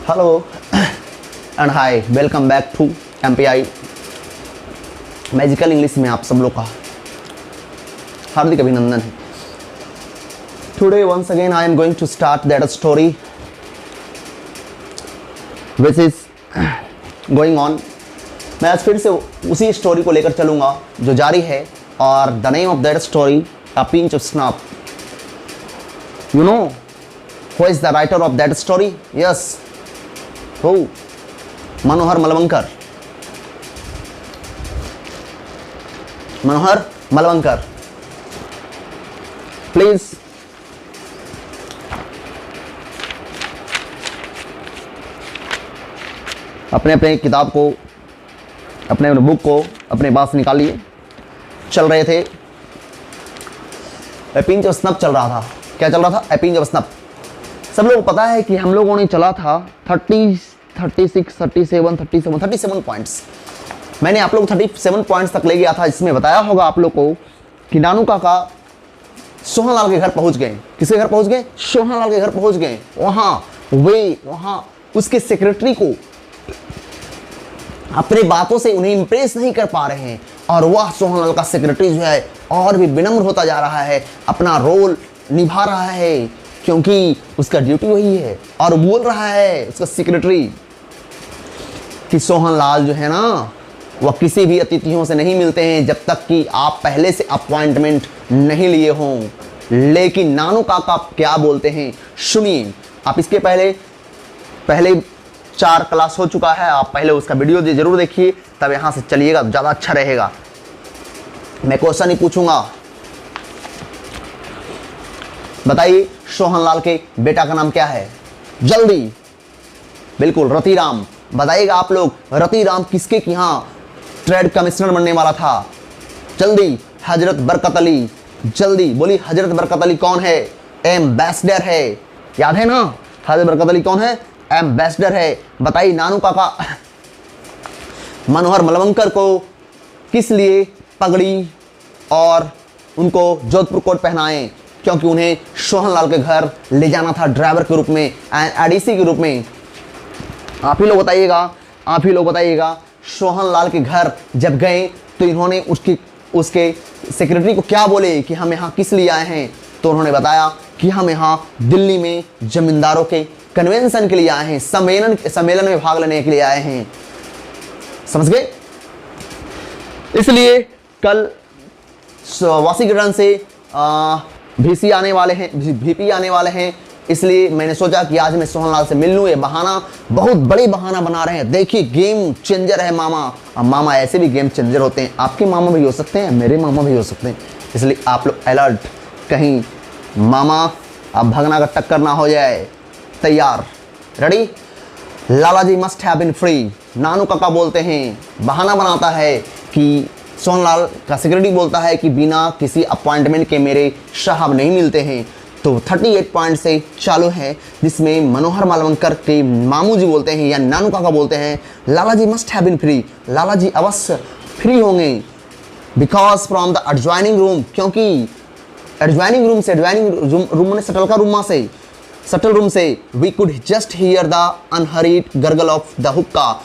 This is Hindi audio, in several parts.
Hello and hi, welcome back to MPI magical English में आप सब लोग का हार्दिक अभिनंदन है। Today once again I am going to start that story which is going on. मैं आज फिर से उसी स्टोरी को लेकर चलूँगा जो जारी है, और the name of that story a pinch of snuff. You know who is the writer of that story? Yes, who? Manohar Malgonkar. Manohar Malgonkar, please अपने अपने किताब को, अपने बुक को अपने पास निकालिए। चल रहे थे, ए पिंच ऑफ स्नैप चल रहा था। क्या चल रहा था? ए पिंच ऑफ स्नैप। सब लोग पता है कि हम लोगों ने चला था 37 पॉइंट्स। मैंने आप लोग 37 पॉइंट्स तक ले गया था, जिसमें बताया होगा आप लोग को कि नानू काका सोहनलाल के घर पहुंच गए। किसके घर पहुंच गए? सोहनलाल के घर पहुंच गए। वहां उसके सेक्रेटरी को अपनी बातों से उन्हें इंप्रेस नहीं कर पा रहे हैं, और वह सोहनलाल का सेक्रेटरी जो है और भी विनम्र होता जा रहा है, अपना रोल निभा रहा है, क्योंकि उसका ड्यूटी वही है। और बोल रहा है उसका सेक्रेटरी कि सोहनलाल जो है ना, वह किसी भी अतिथियों से नहीं मिलते हैं जब तक कि आप पहले से अपॉइंटमेंट नहीं लिए हों। लेकिन नानू काका क्या बोलते हैं सुनिए। आप इसके पहले 4 क्लास हो चुका है, आप पहले उसका वीडियो जरूर देखिए, तब यहाँ से चलिएगा, ज़्यादा अच्छा रहेगा। मैं क्वेश्चन ही पूछूंगा। बताइए सोहनलाल के बेटा का नाम क्या है? जल्दी। बिल्कुल, रतिराम। बताइएगा आप लोग, रतिराम किसके यहाँ ट्रेड कमिश्नर बनने वाला था? जल्दी। हजरत बरकत अली। जल्दी बोली, हजरत बरकत अली कौन है? एम्बेसडर है। याद है ना? हजरत बरकत अली कौन है? एम्बेसडर है। बताइए नानू काका मनोहर मलवंकर को किस लिए पगड़ी और उनको जोधपुर कोट पहनाए? क्योंकि उन्हें सोहनलाल के घर ले जाना था ड्राइवर के रूप में, एडीसी के रूप में। आप ही लोग बताइएगा सोहनलाल के घर जब गए तो इन्होंने उसके सेक्रेटरी को क्या बोले कि हम यहाँ किस लिए आए हैं? तो उन्होंने बताया कि हम यहाँ दिल्ली में जमींदारों के कन्वेंशन के लिए आए हैं, सम्मेलन में भाग लेने के लिए आए हैं। समझ गए? इसलिए कल वाशिंगटन से VP आने वाले हैं, इसलिए मैंने सोचा कि आज मैं सोहनलाल से मिल लूँ। ये बहाना, बहुत बड़ी बहाना बना रहे हैं। देखिए, गेम चेंजर है मामा। अब मामा ऐसे भी गेम चेंजर होते हैं। आपके मामा भी हो सकते हैं, मेरे मामा भी हो सकते हैं, इसलिए आप लोग अलर्ट, कहीं मामा अब भगना का टक्कर ना हो जाए। तैयार? Ready? Lala ji must have been free. Nanu Kaka बोलते हैं, बहाना बनाता है कि सोहनलाल का सेक्रेटरी बोलता है कि बिना किसी अपॉइंटमेंट के मेरे साहब नहीं मिलते हैं। तो 38 पॉइंट से चालू है, जिसमें मनोहर मलवंकर के मामू जी बोलते हैं या नानू काका बोलते हैं, Lala ji must have been free. Lala ji अवश्य फ्री होंगे। Because from the adjoining room, क्योंकि एडजॉइनिंग रूम ने सटल रूम से we could just hear the unheard gurgle of the hookah.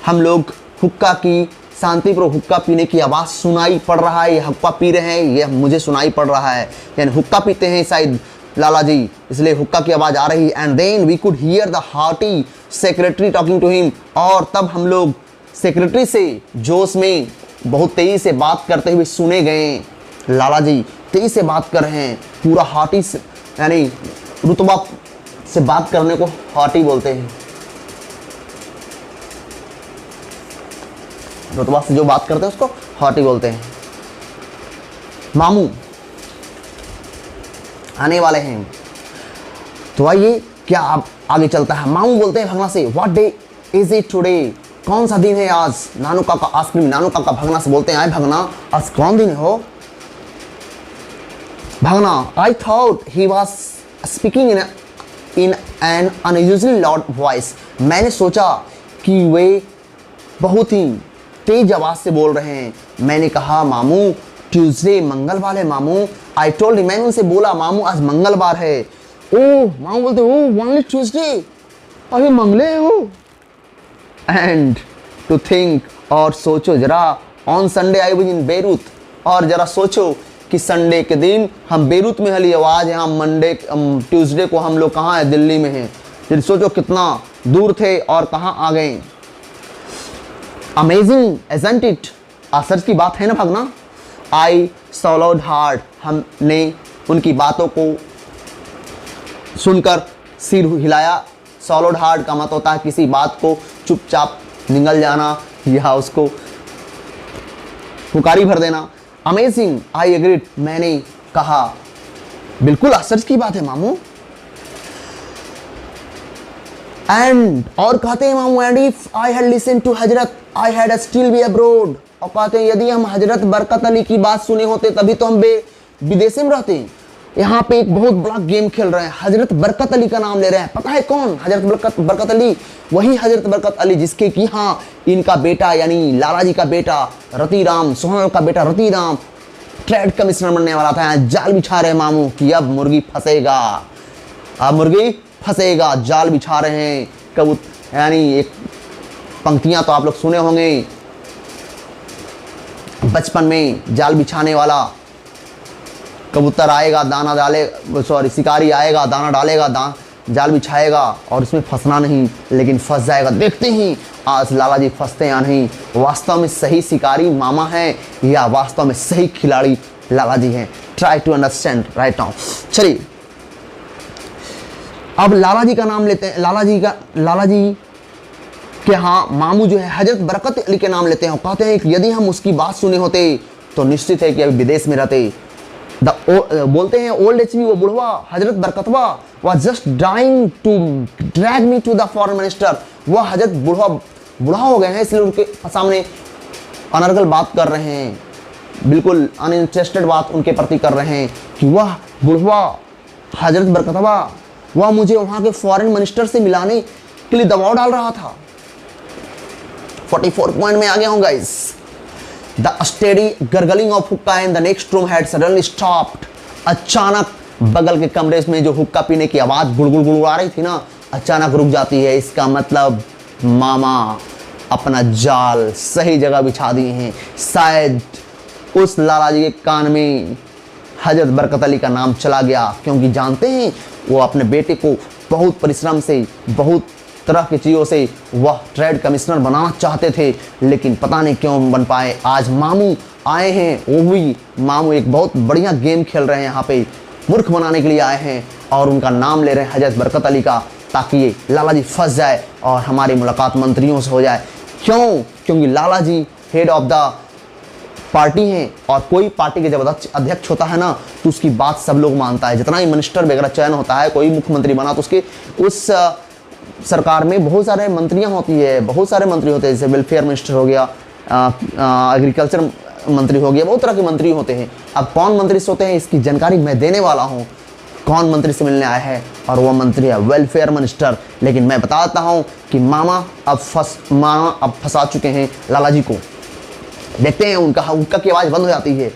हम लोग हुक्का की शांतिपूर्वक हुक्का पीने की आवाज़ सुनाई पड़ रहा है। ये हुक्का पी रहे हैं, ये मुझे सुनाई पड़ रहा है, यानी हुक्का पीते हैं शायद लाला जी, इसलिए हुक्का की आवाज़ आ रही है। And then we could hear the hearty secretary talking to him. और तब हम लोग सेक्रेटरी से जोश में बहुत तेज़ी से बात करते हुए सुने गए। लाला जी तेज़ी से बात कर रहे हैं, पूरा हार्टी यानी रुतबा से बात करने को हार्टी बोलते हैं। रुतबा से जो बात करते हैं उसको हार्टी बोलते हैं। मामू आने वाले हैं, तो आइए क्या आप आगे चलता है। मामू बोलते हैं भगना से, what day is it today? कौन सा दिन है आज? नानू काका आइसक्रीम। नानू काका भगना से बोलते हैं, आए भगना आज कौन दिन हो? भगना, I thought he was speaking in an unusually loud voice. मैंने सोचा कि वे बहुत ही तेज आवाज से बोल रहे हैं। मैंने कहा मामू ट्यूसडे मंगलवार है मामू। आई टोल्ड, मैंने उनसे बोला मामू आज मंगलवार है। ओह, मामू बोलते ओह ओनली ट्यूसडे। अभी मंगले हो। एंड टू थिंक, और सोचो जरा, on Sunday I was in Beirut, और जरा सोचो कि संडे के दिन हम बेरूत में हली, आज यहाँ मंडे ट्यूसडे को हम लोग कहाँ हैं, दिल्ली में हैं। फिर सोचो कितना दूर थे और कहाँ आ गए। अमेजिंग एजंट इट, आश्चर्य की बात है ना भगना। आई सॉलोड हार्ड, हमने उनकी बातों को सुनकर सिर हिलाया। सॉलोड हार्ड का मत होता है किसी बात को चुपचाप निगल जाना या उसको पुकारी भर देना। अमेजिंग, आई एग्रीड, मैंने कहा बिल्कुल आश्चर्य की बात है मामू। एंड और कहते हैं मामू, and if I had listen to Hazrat I had still be abroad, और कहते हैं यदि हम हजरत बरकत अली की बात सुने होते तभी तो हम विदेश में रहते। यहाँ पे एक बहुत बड़ा गेम खेल रहे हैं, हजरत बरकत अली का नाम ले रहे हैं। पता है कौन हजरत बरकत अली? वही हजरत बरकत अली जिसके कि हाँ इनका बेटा यानी लाला जी का बेटा रतिराम, सोहनलाल का बेटा रतिराम ट्रेड कमिश्नर बनने वाला था। यहाँ जाल बिछा रहे मामू कि अब मुर्गी फंसेगा, अब मुर्गी फंसेगा। जाल बिछा रहे हैं कबूतर, यानी एक पंक्तियां तो आप लोग सुने होंगे बचपन में, जाल बिछाने वाला कबूतर आएगा दाना डाले, सॉरी शिकारी आएगा दाना डालेगा, जाल बिछाएगा और इसमें फंसना नहीं लेकिन फंस जाएगा। देखते ही आज लाला जी फंसते या नहीं, वास्तव में सही शिकारी मामा है या वास्तव में सही खिलाड़ी लाला जी हैं। Try to understand right now. चलिए अब लाला जी का नाम लेते हैं। लाला जी के हाँ मामू जो है हजरत बरकत अली के नाम लेते हैं और कहते हैं कि यदि हम उसकी बात सुने होते तो निश्चित है कि अभी विदेश में रहते। बोलते हैं ओल्ड एच वो बुढ़वा हजरत बरकतवा was just trying to drag me to the foreign minister। वह हजरत बुढ़ा हो गए हैं इसलिए उनके सामने अनर्गल बात कर रहे हैं, बिल्कुल अनइंटरेस्टेड बात उनके प्रति कर रहे हैं कि वह बुढ़वा हजरत बरकतवा वह मुझे वहाँ के फॉरेन मिनिस्टर से मिलाने के लिए दबाव डाल रहा था। 44 पॉइंट में आ गया हूँ guys. The steady gurgling of hookah in the next room had suddenly stopped। अचानक बगल के कमरे में जो हुक्का पीने की आवाज गुड़गुड़ आ रही थी ना, अचानक रुक जाती है। इसका मतलब मामा अपना जाल सही जगह बिछा दिए हैं। शायद उस लाला जी के कान में हजरत बरकत अली का नाम चला गया, क्योंकि जानते हैं वो अपने बेटे को बहुत परिश्रम से, बहुत तरह की चीज़ों से वह ट्रेड कमिश्नर बनाना चाहते थे, लेकिन पता नहीं क्यों बन पाए। आज मामू आए हैं, वो भी मामू एक बहुत बढ़िया गेम खेल रहे हैं, यहाँ पे मूर्ख बनाने के लिए आए हैं और उनका नाम ले रहे हैं हजरत बरकत अली का, ताकि ये लाला जी फंस जाए और हमारी मुलाकात मंत्रियों से हो जाए। क्यों? क्योंकि लाला जी हेड ऑफ द पार्टी हैं और कोई पार्टी के जब अध्यक्ष होता है ना तो उसकी बात सब लोग मानता है। जितना ही मिनिस्टर वगैरह चयन होता है, कोई मुख्यमंत्री बना तो उसके उस सरकार में बहुत सारे मंत्रियां होती है, बहुत सारे मंत्री होते हैं, जैसे वेलफेयर मिनिस्टर हो गया, एग्रीकल्चर मंत्री हो गया, बहुत तरह के मंत्री होते हैं। अब कौन मंत्री से होते हैं इसकी जानकारी मैं देने वाला हूँ। कौन मंत्री से मिलने आया है और वह मंत्री है वेलफेयर मिनिस्टर। लेकिन मैं बताता हूँ कि मामा अब फंसा चुके हैं लाला जी को। देखते हैं उनका हुक्का की आवाज़ बंद हो जाती है।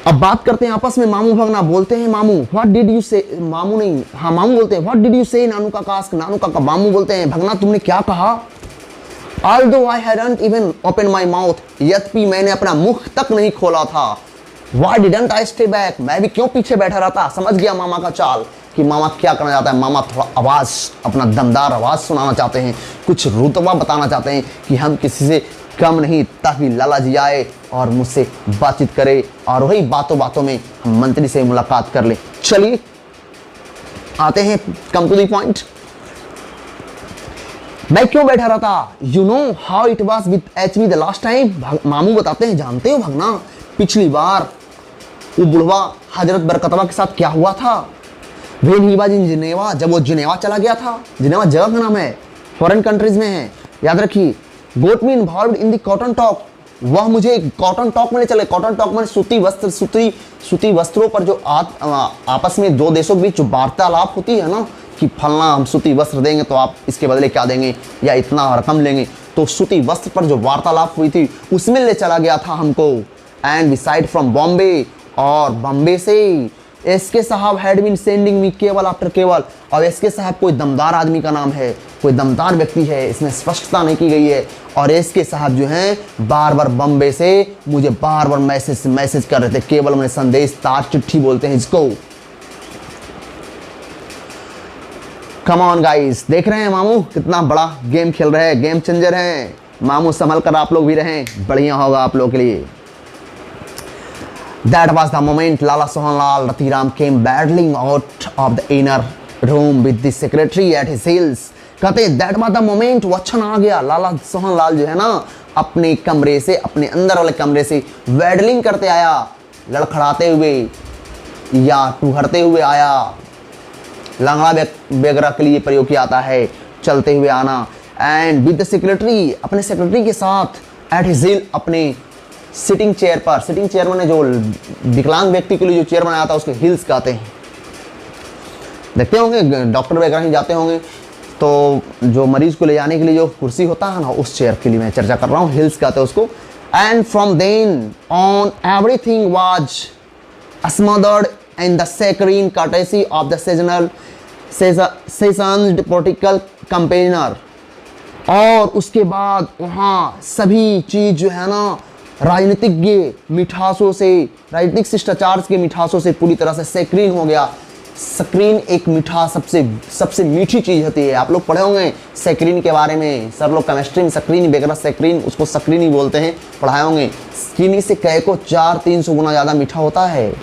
अब बात करते हैं आपस में। मामू भगना बोलते हैं, मामू व्हाट डिड यू से, मामू नहीं हाँ मामू बोलते हैं व्हाट डिड यू से, नानू का कास्क, नानू का मामू बोलते हैं भगना तुमने क्या कहा। Although I hadn't even opened my mouth, यद्यपि मैंने अपना मुख तक नहीं खोला था। Why didn't I stay back? मैं भी क्यों पीछे बैठा रहता। समझ गया मामा का चाल कि मामा क्या करना चाहता है। मामा थोड़ा आवाज़, अपना दमदार आवाज़ सुनाना चाहते हैं, कुछ रुतबा बताना चाहते हैं कि हम किसी से कम नहीं, ताकि लाला जी आए और मुझसे बातचीत करे और वही बातों बातों में हम मंत्री से मुलाकात कर ले। चलिए आते हैं कम टू द पॉइंट। मैं क्यों बैठा रहा था। You know how it was with HB the last time. मामू बताते हैं, जानते हो भगना पिछली बार वो बुढ़वा हजरत बरकतवा के साथ क्या हुआ था। When he was in Geneva, जब वो जिनेवा चला गया था। जिनेवा जगह का नाम है, फॉरेन कंट्रीज में है, याद रखिए। Got me involve in the cotton talk, वह मुझे कॉटन टॉक में ले चले। कॉटन टॉक में सूती वस्त्रों पर जो आपस में दो देशों के बीच जो वार्तालाप होती है ना कि फलना हम सूती वस्त्र देंगे तो आप इसके बदले क्या देंगे या इतना रकम लेंगे, तो सूती वस्त्र पर जो वार्तालाप हुई थी उसमें ले चला गया था हमको। एंड बिसाइड फ्रॉम बॉम्बे, और बॉम्बे से एसके साहब हैड बीन सेंडिंग मी केवल आफ्टर केवल। और एसके साहब कोई दमदार आदमी का नाम है, कोई दमदार व्यक्ति है, इसमें स्पष्टता नहीं की गई है। और एसके साहब जो हैं बार बार बम्बे से मुझे बार बार मैसेज कर रहे थे, केवल मैंने संदेश तार चिट्ठी बोलते हैं इसको। कम ऑन गाइस, देख रहे हैं मामू कितना बड़ा गेम खेल रहे हैं, गेम चेंजर हैं मामू, संभल कर आप लोग भी रहें, बढ़िया होगा आप लोगों के लिए। That was the moment Lala Sohanlal Rathiram came battling out of the inner room with the secretary at his heels. कहते that was the moment, वो क्षण आ गया। लाला सोहनलाल जो है ना अपने कमरे से, अपने अंदर वाले कमरे से बैडलिंग करते आया, लड़खड़ाते हुए या टूहरते हुए आया। लंगड़ा वगैरह के लिए प्रयोग किया जाता है, चलते हुए आना। एंड विद द सेक्रेटरी, अपने सेक्रेटरी के साथ, एट हिज हील, अपने सिटिंग चेयर पर। सिटिंग चेयर मैंने जो विकलांग व्यक्ति के लिए जो चेयर बनाया था उसके हिल्स कहते हैं। देखते होंगे डॉक्टर वगैरह ही जाते होंगे तो जो मरीज को ले जाने के लिए जो कुर्सी होता है ना, उस चेयर के लिए मैं चर्चा कर रहा हूँ, हिल्स कहते हैं उसको। And from then on everything was smothered in the saccharine courtesy of the seasoned political campaigner. और उसके बाद वहाँ सभी चीज़ जो है ना राजनीतिज्ञ मिठासों से, राजनीतिक शिष्टाचार के मिठासों से पूरी तरह से सैकरीन हो गया। सक्रीन एक मिठास सबसे मीठी चीज़ होती है। आप लोग पढ़े होंगे सैकरीन के बारे में, सर लोग केमिस्ट्री में सक्रीन वगैरह, सैकरीन उसको सक्रीन ही बोलते हैं, पढ़ाए होंगे। चीनी से कह को 400-300 गुना ज़्यादा मीठा होता है।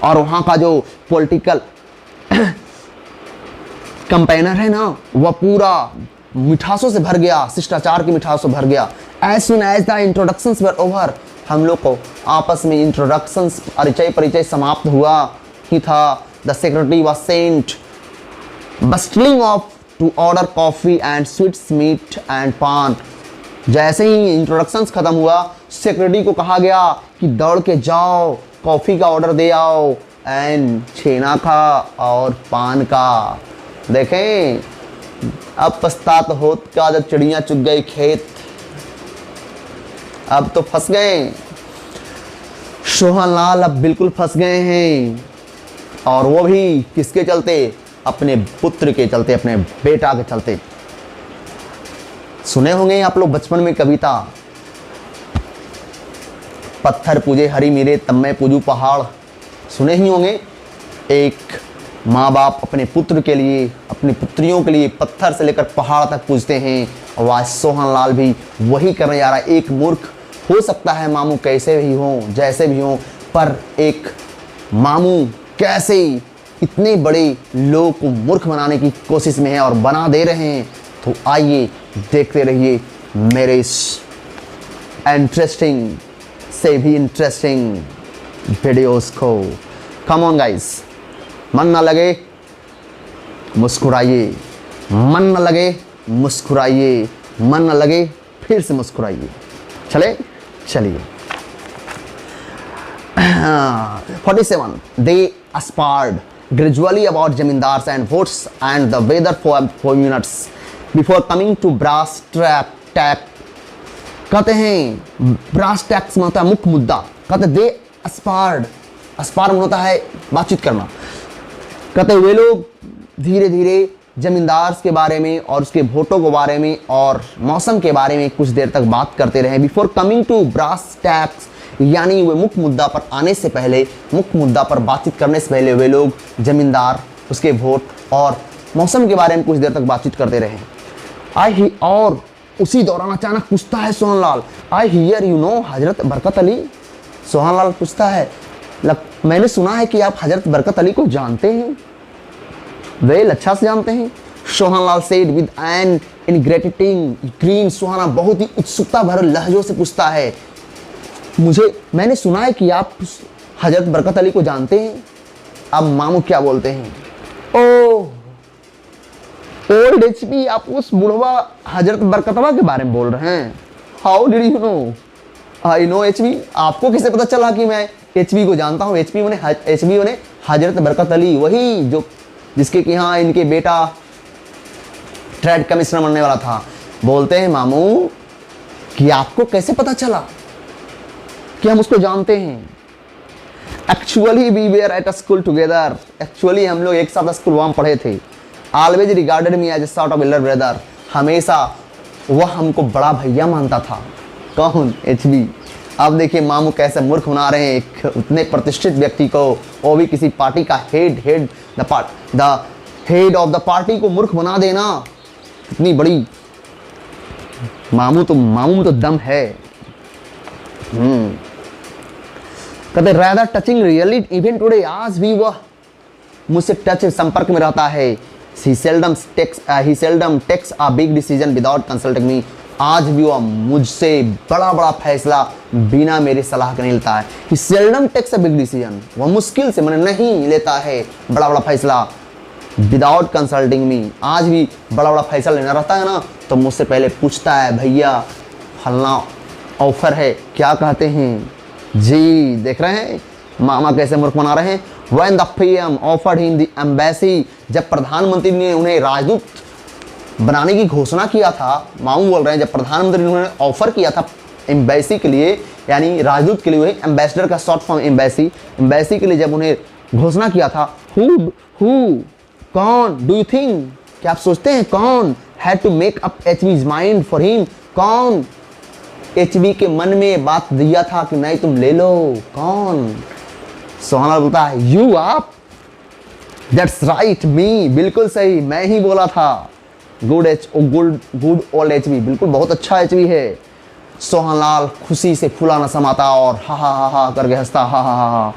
और वहाँ का जो पॉलिटिकल कंपेनर है ना, वह पूरा मिठासों से भर गया, शिष्टाचार की मिठासों भर गया। As soon as the introductions were over, हम लोग को आपस में इंट्रोडक्शंस, परिचय समाप्त हुआ ही था। The secretary was sent bustling off to order coffee and sweets, meat and pan. जैसे ही इंट्रोडक्शंस खत्म हुआ, सेक्रेटरी को कहा गया कि दौड़ के जाओ, कॉफ़ी का ऑर्डर दे आओ एंड छेना का और पान का। देखें अब पछतात होत का जब चिड़ियाँ चुग गई खेत, अब तो फंस गए। सोहनलाल अब बिल्कुल फंस गए हैं। और वो भी किसके चलते? अपने पुत्र के चलते, अपने बेटा के चलते। सुने होंगे आप लोग बचपन में कविता, पत्थर पूजे हरी मेरे तब मैं पूजू पहाड़, सुने ही होंगे। एक माँ बाप अपने पुत्र के लिए, अपनी पुत्रियों के लिए पत्थर से लेकर पहाड़ तक पूजते हैं। और आज सोहनलाल भी वही करने जा रहा है। एक मूर्ख, हो सकता है मामू कैसे भी हों, जैसे भी हों, पर एक मामू कैसे इतने बड़े लोगों को मूर्ख बनाने की कोशिश में है और बना दे रहे हैं। तो आइए देखते रहिए मेरे इस इंटरेस्टिंग से भी इंटरेस्टिंग वीडियोस को। कम ऑन गाइस, मन ना लगे मुस्कुराइए, मन न लगे मुस्कुराइए, मन न लगे फिर से मुस्कुराइए। चलिए 47 they aspired gradually about zamindars and votes and the weather for minutes before coming to brass tack। कहते हैं ब्रास टैक्स में होता है मुख्य मुद्दा। कहते दे अस्पार में होता है बातचीत करना। कहते वे लोग धीरे धीरे जमींदार के बारे में और उसके वोटों के बारे में और मौसम के बारे में कुछ देर तक बात करते रहे। Before coming to brass tacks, यानी वे मुख्य मुद्दा पर आने से पहले, मुख्य मुद्दा पर बातचीत करने से पहले वे लोग जमींदार, उसके वोट और मौसम के बारे में कुछ देर तक बातचीत करते रहे। और उसी दौरान अचानक पूछता है Sohanlal, I hear you know हजरत बरकत अली। सोहनलाल पूछता है, मैंने सुना है कि आप हजरत बरकत अली को जानते हैं। वेल, अच्छा से जानते हैं। Sohanlal said with an ingratiating grin. Sohana बहुत ही उत्सुकता भरे लहजों से पूछता है, मैंने सुना है कि आप हजरत बरकत अली को जानते हैं। अब मामू क्या बोलते हैं, ओह ओल्ड एचपी, आप उस बुढ़वा हजरत बरकतवा के बारे में बोल रहे हैं। How did you know? I know HP. आपको कैसे पता चला कि मैं एचपी को जानता हूँ? एचपी ने हजरत बरकत अली, वही जो जिसके कि यहाँ इनके बेटा ट्रेड कमिश्नर बनने वाला था। बोलते हैं मामू कि आपको कैसे पता चला कि हम उसको जानते हैं? Actually we were at a school together, actually हम लोग एक साथ स्कूल वहाँ पढ़े थे। Always regarded me as a sort of elder brother, हमेशा वह हमको बड़ा भैया मानता था। कौन? एचबी। अब देखिए मामू कैसे मूर्ख बना रहे हैं एक उतने प्रतिष्ठित व्यक्ति को, वो भी किसी पार्टी का head the head of the party को मूर्ख बना देना, कितनी बड़ी। मामू में तो दम है। कहते rather touching really even today, आज भी वह मुझसे टच संपर्क में रहता है। he seldom takes a big decision without consulting me, आज भी वह मुझसे बड़ा फैसला बिना मेरी सलाह के नहीं लेता है। he seldom takes a big decision, वह मुश्किल से मैंने नहीं लेता है बड़ा फैसला विदाउट कंसल्टिंग मी, आज भी बड़ा फैसला लेना रहता है ना तो मुझसे पहले पूछता है, भैया फलना ऑफर है, क्या कहते हैं जी। देख रहे हैं मामा कैसे मूर्ख बना रहे हैं। When the PM offered him the embassy, जब प्रधानमंत्री ने उन्हें राजदूत बनाने की घोषणा किया था, मामू बोल रहे हैं जब प्रधानमंत्री ने उन्हें ऑफर किया था एम्बेसी के लिए, यानी राजदूत के लिए, वही एम्बेसडर का शॉर्ट फॉर्म एम्बेसी के लिए जब उन्हें घोषणा किया था, हु कौन, डू यू थिंक, क्या आप सोचते हैं कौन, had to make up HB's mind for him, कौन एचबी के मन में बात दिया था कि नहीं तुम ले लो, कौन? सोहाना बोलता है यू, आप। दैट्स राइट, मी, बिल्कुल सही, मैं ही बोला था। गुड ओल्ड एचबी, बिल्कुल बहुत अच्छा एचबी है। सोहनलाल खुशी से फूला न समाता और हा करके हंसता, हा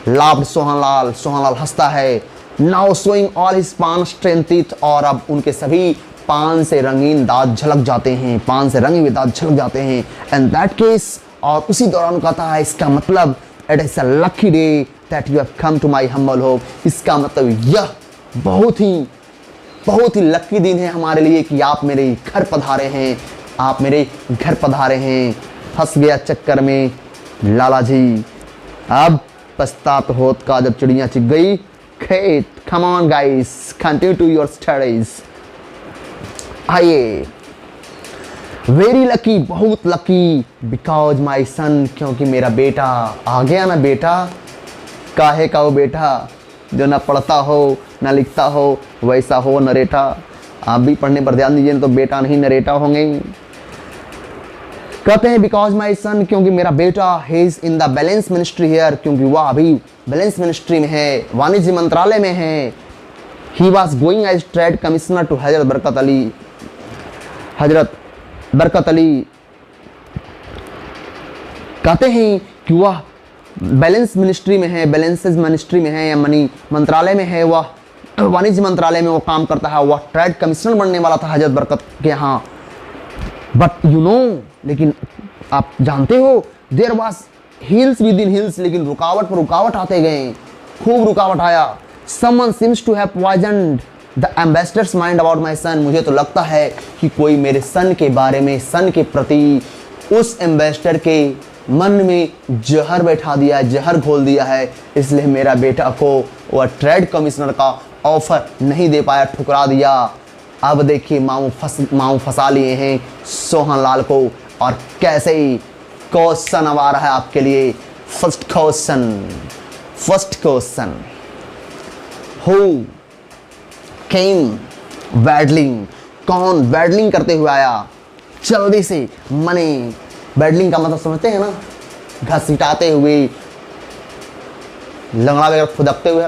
लाफ्ड सोहनलाल हंसता है। नाउ शोइंग ऑल हिज पान स्ट्रेंथ टीथ, और अब उनके सभी पान से रंगीन दांत झलक जाते हैं, पान से रंगे हुए दांत झलक जाते हैं। एंड दैट केस, और उसी दौरान कहता है इसका मतलब it is a lucky day that you have come to my humble home, इसका मतलब यह बहुत ही लकी दिन है हमारे लिए कि आप मेरे घर पधारे हैं, आप मेरे घर पधारे हैं। फंस गया चक्कर में लाला जी, अब पछतात होत का जब चिड़िया चिग गई खेत। Come on guys, continue to your studies. आइए, वेरी लकी, बहुत लकी, बिकॉज माई सन, क्योंकि मेरा बेटा आ गया ना। बेटा काहे का वो बेटा जो ना पढ़ता हो ना लिखता हो, वैसा हो नरेटा। आप भी पढ़ने पर ध्यान दीजिए तो बेटा नहीं नरेटा होंगे। कहते हैं बिकॉज माई सन, क्योंकि मेरा बेटा is in the balance ministry here, क्योंकि वह अभी बैलेंस मिनिस्ट्री में है, वाणिज्य मंत्रालय में है। He was going as trade commissioner to Hazrat Barkat Ali. कहते हैं कि वह बैलेंस मिनिस्ट्री में है, बैलेंसेज मिनिस्ट्री में है या मनी मंत्रालय में है, वह वाणिज्य मंत्रालय में वो काम करता है। वह ट्रेड कमिश्नर बनने वाला था हजरत बरकत के यहाँ। बट यू नो, लेकिन आप जानते हो, there was wheels within wheels, लेकिन रुकावट पर रुकावट आते गए, खूब रुकावट आया। Someone seems to have poisoned the ambassador's mind about my son, मुझे तो लगता है कि कोई मेरे सन के बारे में, सन के प्रति उस एम्बेसडर के मन में जहर बैठा दिया है, जहर घोल दिया है, इसलिए मेरा बेटा को वह ट्रेड कमिश्नर का ऑफर नहीं दे पाया, ठुकरा दिया। अब देखिए मामू फंसा लिए हैं सोहनलाल को, और कैसे ही क्वेश्चन अब आ रहा है आपके लिए। फर्स्ट क्वेश्चन, हु केम वैडलिंग, कौन वैडलिंग करते हुए आया जल्दी से। मने वैडलिंग का मतलब समझते हैं ना, घसीटाते हुए, लंगड़ा वगैरह फुदकते हुए।